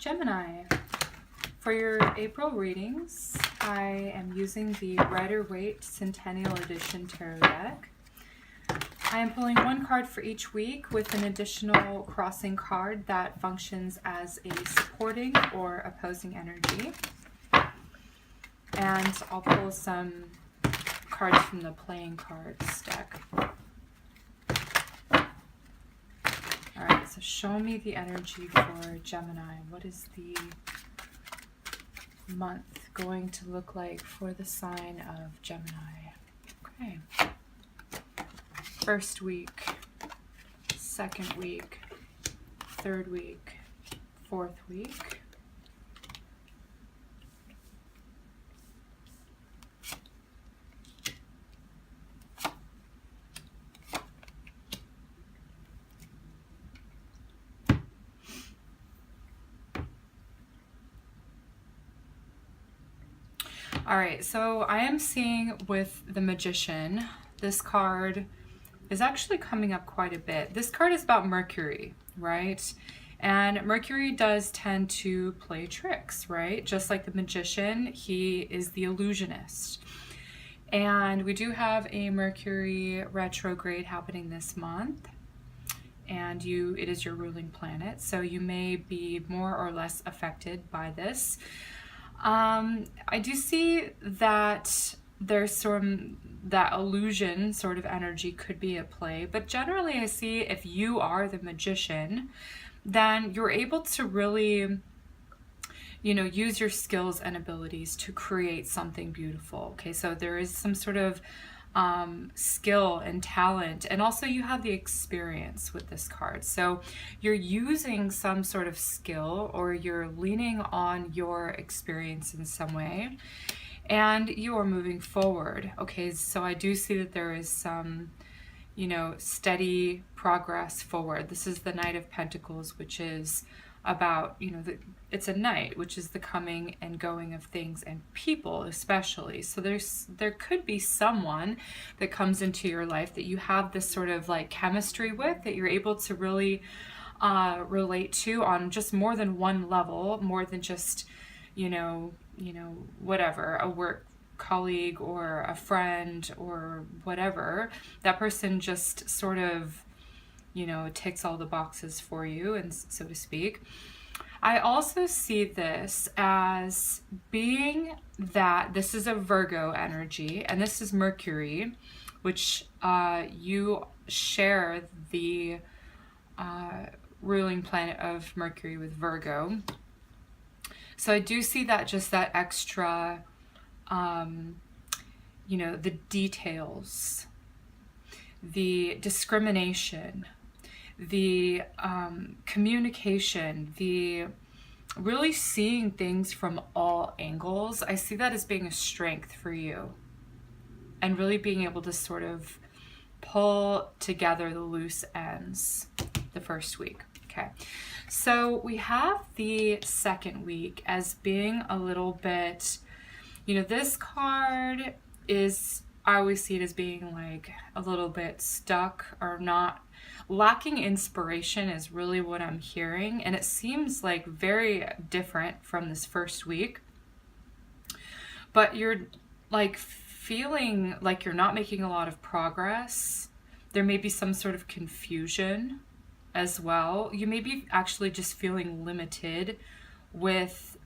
Gemini, for your April readings, I am using the Rider-Waite Centennial Edition Tarot deck. I am pulling one card for each week with an additional crossing card that functions as a supporting or opposing energy. And I'll pull some cards from the playing cards deck. Alright, so show me the energy for Gemini. What is the month going to look like for the sign of Gemini? Okay. First week, second week, third week, fourth week. All right, so I am seeing with the Magician, this card is actually coming up quite a bit. This card is about Mercury, right? And Mercury does tend to play tricks, right? Just like the Magician, he is the illusionist. And we do have a Mercury retrograde happening this month. And it is your ruling planet, so you may be more or less affected by this. I do see that there's that illusion sort of energy could be at play, but generally I see if you are the Magician, then you're able to really, use your skills and abilities to create something beautiful. Okay, so there is some sort of skill and talent, and also you have the experience with this card, so you're using some sort of skill or you're leaning on your experience in some way and you are moving forward. Okay, so I do see that there is some steady progress forward. This is the Knight of Pentacles, which is about it's a knight, which is the coming and going of things and people especially. So there could be someone that comes into your life that you have this sort of like chemistry with, that you're able to really relate to on just more than one level, more than just whatever, a work colleague or a friend or whatever. That person just sort of ticks all the boxes for you, and so to speak. I also see this as being that this is a Virgo energy, and this is Mercury, which you share the ruling planet of Mercury with Virgo. So I do see that just that extra, the details, the discrimination, the communication, the really seeing things from all angles. I see that as being a strength for you, and really being able to sort of pull together the loose ends the first week. Okay, so we have the second week as being a little bit, this card is, I always see it as being like a little bit stuck or not. Lacking inspiration is really what I'm hearing, and it seems like very different from this first week. But you're like feeling like you're not making a lot of progress. There may be some sort of confusion as well. You may be actually just feeling limited with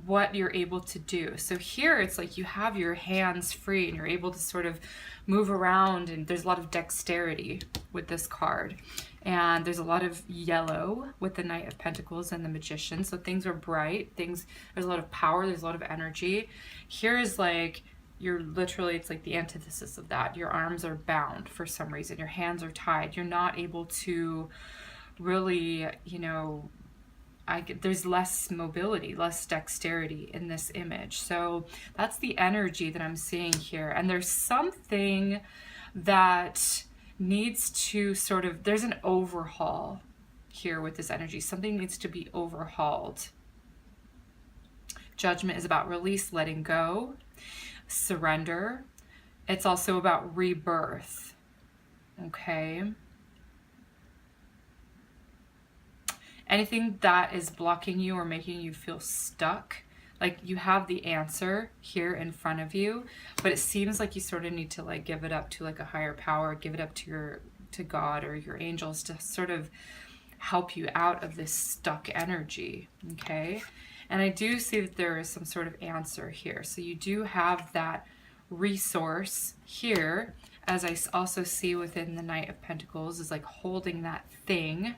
what you're able to do. So here it's like you have your hands free and you're able to sort of move around, and there's a lot of dexterity with this card, and there's a lot of yellow with the Knight of Pentacles and the Magician. So things are bright, there's a lot of power, there's a lot of energy. Here's like you're literally, it's like the antithesis of that. Your arms are bound for some reason, your hands are tied, you're not able to really there's less mobility, less dexterity in this image. So that's the energy that I'm seeing here. And there's something that needs to sort of, there's an overhaul here with this energy. Something needs to be overhauled. Judgment is about release, letting go, surrender. It's also about rebirth. Okay. Anything that is blocking you or making you feel stuck, like you have the answer here in front of you, but it seems like you sort of need to like give it up to like a higher power, give it up to God or your angels to sort of help you out of this stuck energy, okay? And I do see that there is some sort of answer here. So you do have that resource here, as I also see within the Knight of Pentacles, is like holding that thing.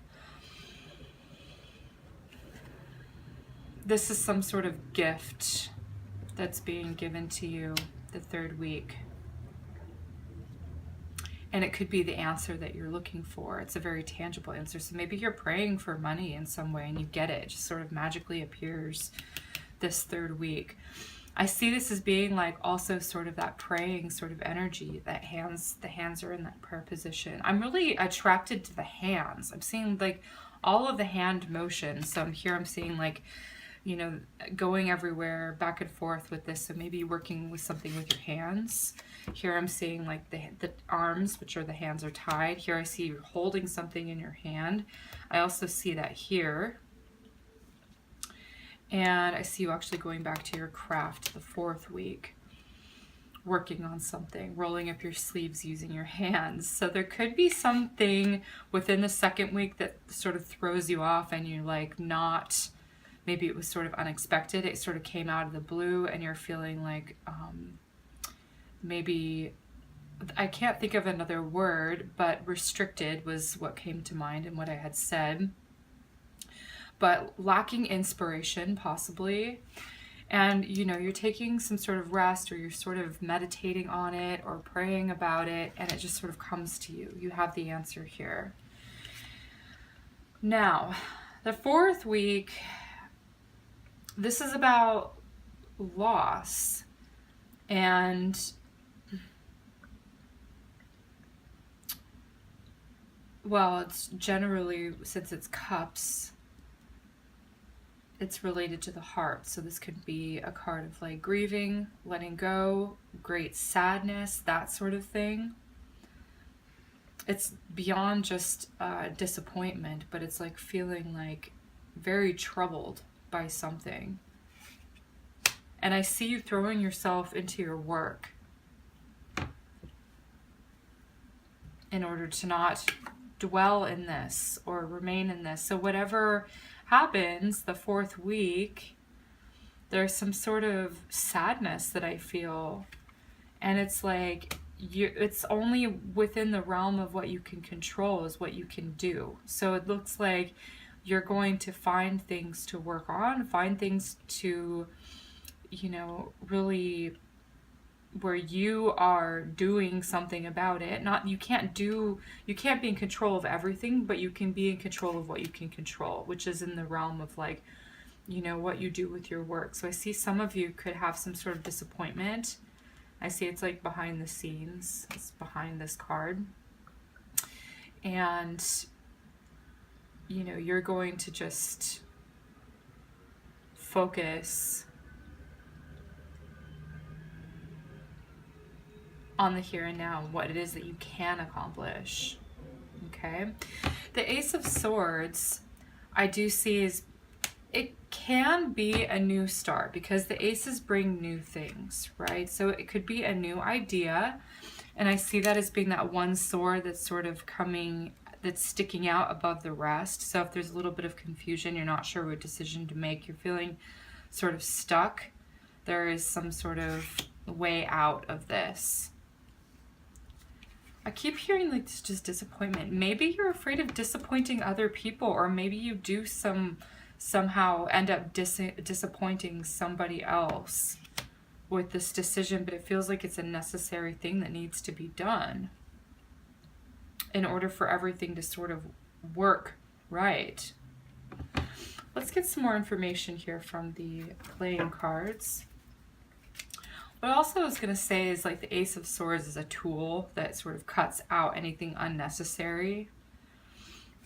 This is some sort of gift that's being given to you the third week. And it could be the answer that you're looking for. It's a very tangible answer. So maybe you're praying for money in some way and you get it. It just sort of magically appears this third week. I see this as being like also sort of that praying sort of energy, that the hands are in that prayer position. I'm really attracted to the hands. I'm seeing like all of the hand motion. So I'm seeing like, you know, going everywhere back and forth with this. So maybe working with something with your hands. Here I'm seeing like the arms, which are the hands are tied. Here I see you holding something in your hand. I also see that here. And I see you actually going back to your craft the fourth week, working on something, rolling up your sleeves using your hands. So there could be something within the second week that sort of throws you off and you're like not, maybe it was sort of unexpected. It sort of came out of the blue and you're feeling like maybe, I can't think of another word, but restricted was what came to mind and what I had said. But lacking inspiration, possibly. And, you know, you're taking some sort of rest or you're sort of meditating on it or praying about it, and it just sort of comes to you. You have the answer here. Now, the fourth week, this is about loss. And well, it's generally, since it's cups, it's related to the heart. So this could be a card of like grieving, letting go, great sadness, that sort of thing. It's beyond just disappointment, but it's like feeling like very troubled by something. And I see you throwing yourself into your work in order to not dwell in this or remain in this. So whatever happens the fourth week, there's some sort of sadness that I feel, and it's like it's only within the realm of what you can control is what you can do. So it looks like you're going to find things to work on, find things to, you know, really where you are doing something about it. Not, you can't be in control of everything, but you can be in control of what you can control, which is in the realm of like, you know, what you do with your work. So I see some of you could have some sort of disappointment. I see it's like behind the scenes. It's behind this card. And, you know, you're going to just focus on the here and now, what it is that you can accomplish. Okay. The Ace of Swords, I do see is, it can be a new start because the aces bring new things, right? So it could be a new idea. And I see that as being that one sword that's sort of coming, that's sticking out above the rest. So if there's a little bit of confusion, you're not sure what decision to make, you're feeling sort of stuck, there is some sort of way out of this. I keep hearing like this just disappointment. Maybe you're afraid of disappointing other people, or maybe you do somehow end up disappointing somebody else with this decision, but it feels like it's a necessary thing that needs to be done in order for everything to sort of work right. Let's get some more information here from the playing cards. What I also was going to say is like the Ace of Swords is a tool that sort of cuts out anything unnecessary.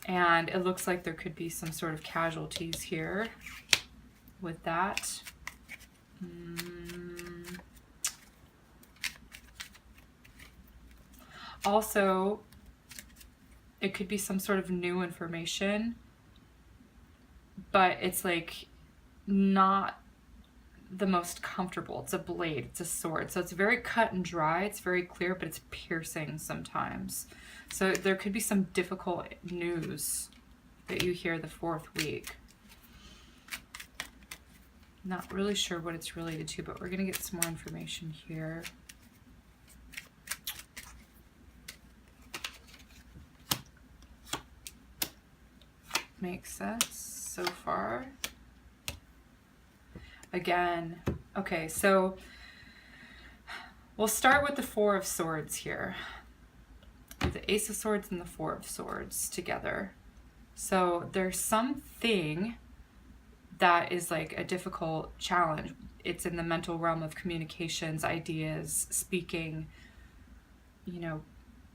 And it looks like there could be some sort of casualties here with that. Also, it could be some sort of new information but it's like not the most comfortable. It's a blade, it's a sword. So it's very cut and dry, it's very clear, but it's piercing sometimes. So there could be some difficult news that you hear the 4th week. Not really sure what it's related to, but we're going to get some more information here. Makes sense so far. Again, okay, so we'll start with the 4 of Swords here. The Ace of Swords and the 4 of Swords together. So there's something that is like a difficult challenge. It's in the mental realm of communications, ideas, speaking, you know,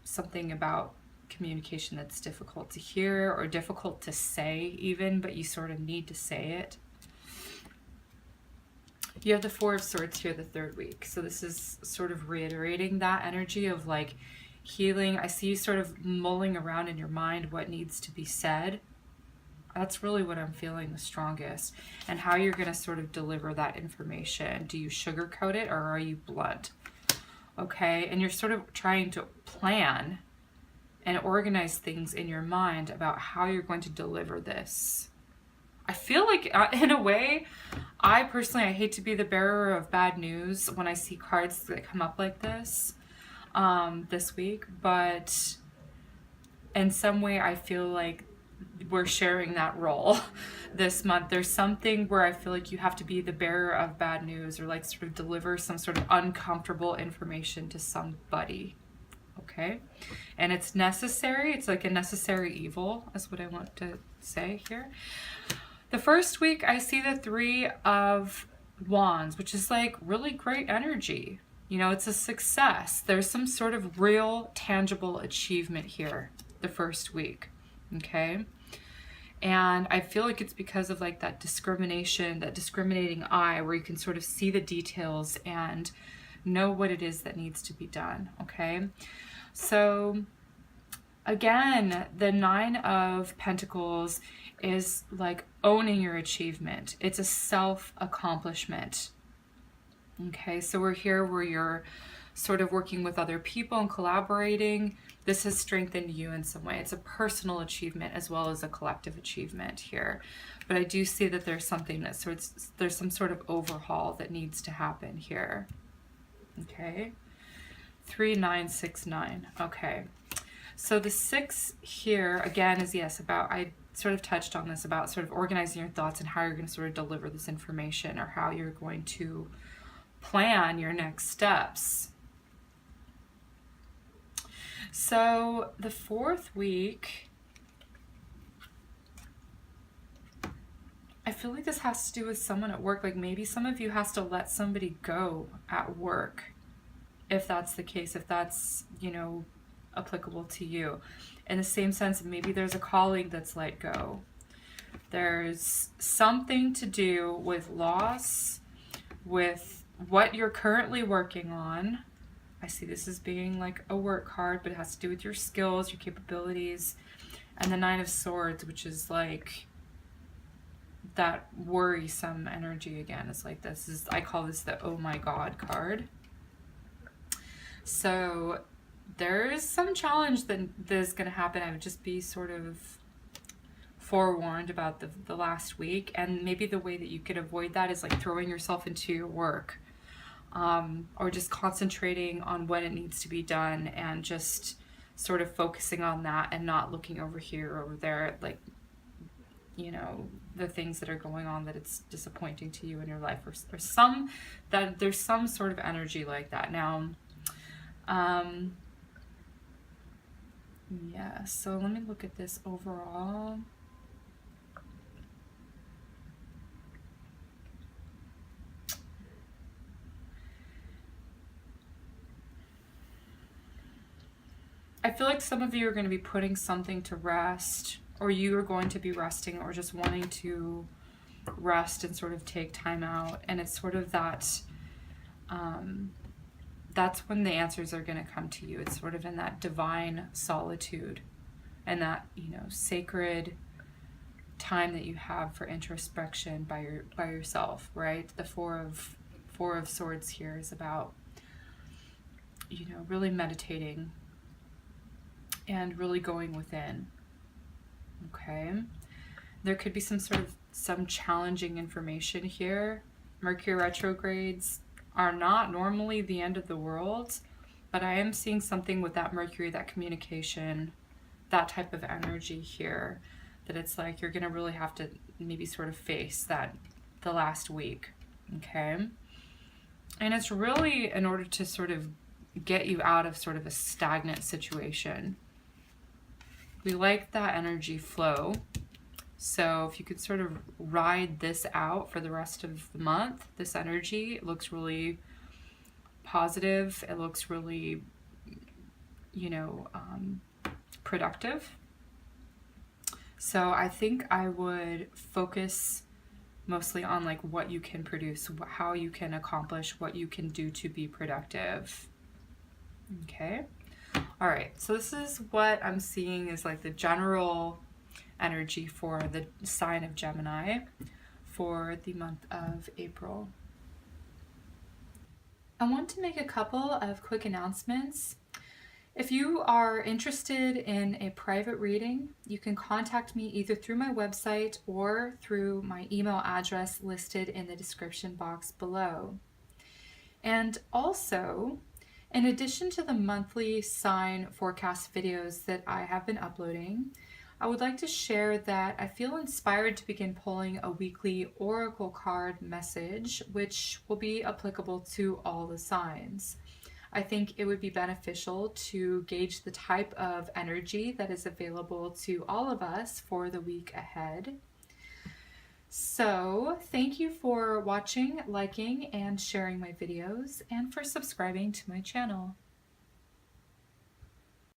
something about communication that's difficult to hear or difficult to say even, but you sort of need to say it. You have the 4 of Swords here the 3rd week. So this is sort of reiterating that energy of like healing. I see you sort of mulling around in your mind what needs to be said. That's really what I'm feeling the strongest. And how you're going to sort of deliver that information. Do you sugarcoat it or are you blunt? Okay, and you're sort of trying to plan and organize things in your mind about how you're going to deliver this. I feel like in a way, I hate to be the bearer of bad news when I see cards that come up like this week, but in some way I feel like we're sharing that role this month. There's something where I feel like you have to be the bearer of bad news or like sort of deliver some sort of uncomfortable information to somebody. Okay, and it's necessary. It's like a necessary evil is what I want to say here. The 1st week I see the 3 of Wands, which is like really great energy. You know, it's a success. There's some sort of real tangible achievement here the 1st week. Okay, and I feel like it's because of like that discrimination, that discriminating eye where you can sort of see the details and know what it is that needs to be done. Okay, so again, the 9 of Pentacles is like owning your achievement. It's a self-accomplishment. Okay, so we're here where you're sort of working with other people and collaborating. This has strengthened you in some way. It's a personal achievement as well as a collective achievement here. But I do see that there's something that there's some sort of overhaul that needs to happen here. Okay, 3, 9, 6, 9. Okay, so the 6 here again is, yes, about, I sort of touched on this, about sort of organizing your thoughts and how you're going to sort of deliver this information or how you're going to plan your next steps. So the 4th week, I feel like this has to do with someone at work. Like maybe some of you has to let somebody go at work, if that's the case, if that's, you know, applicable to you. In the same sense, maybe there's a colleague that's let go. There's something to do with loss, with what you're currently working on. I see this as being like a work card, but it has to do with your skills, your capabilities. And the 9 of Swords, which is like that worrisome energy again. It's like, this is, I call this the oh my God card. So there is some challenge that is going to happen. I would just be sort of forewarned about the last week. And maybe the way that you could avoid that is like throwing yourself into your work. Or just concentrating on when it needs to be done and just sort of focusing on that and not looking over here or over there, like, you know, the things that are going on that it's disappointing to you in your life, or there's some sort of energy like that. Now, yeah, so let me look at this overall. I feel like some of you are going to be putting something to rest, or you are going to be resting, or just wanting to rest and sort of take time out. And it's sort of that, that's when the answers are going to come to you. It's sort of in that divine solitude and that, you know, sacred time that you have for introspection by yourself, right? The four of swords here is about, you know, really meditating and really going within. Okay, there could be some challenging information here. Mercury retrogrades are not normally the end of the world, but I am seeing something with that Mercury, that communication, that type of energy here, that it's like you're gonna really have to maybe sort of face that the last week. Okay, and it's really in order to sort of get you out of sort of a stagnant situation. We like that energy flow. So if you could sort of ride this out for the rest of the month, this energy, it looks really positive. It looks really, you know, productive. So I think I would focus mostly on like what you can produce, how you can accomplish, what you can do to be productive. Okay. All right. So this is what I'm seeing is like the general energy for the sign of Gemini for the month of April. I want to make a couple of quick announcements. If you are interested in a private reading, you can contact me either through my website or through my email address listed in the description box below. And also, in addition to the monthly sign forecast videos that I have been uploading, I would like to share that I feel inspired to begin pulling a weekly oracle card message, which will be applicable to all the signs. I think it would be beneficial to gauge the type of energy that is available to all of us for the week ahead. So, thank you for watching, liking, and sharing my videos, and for subscribing to my channel.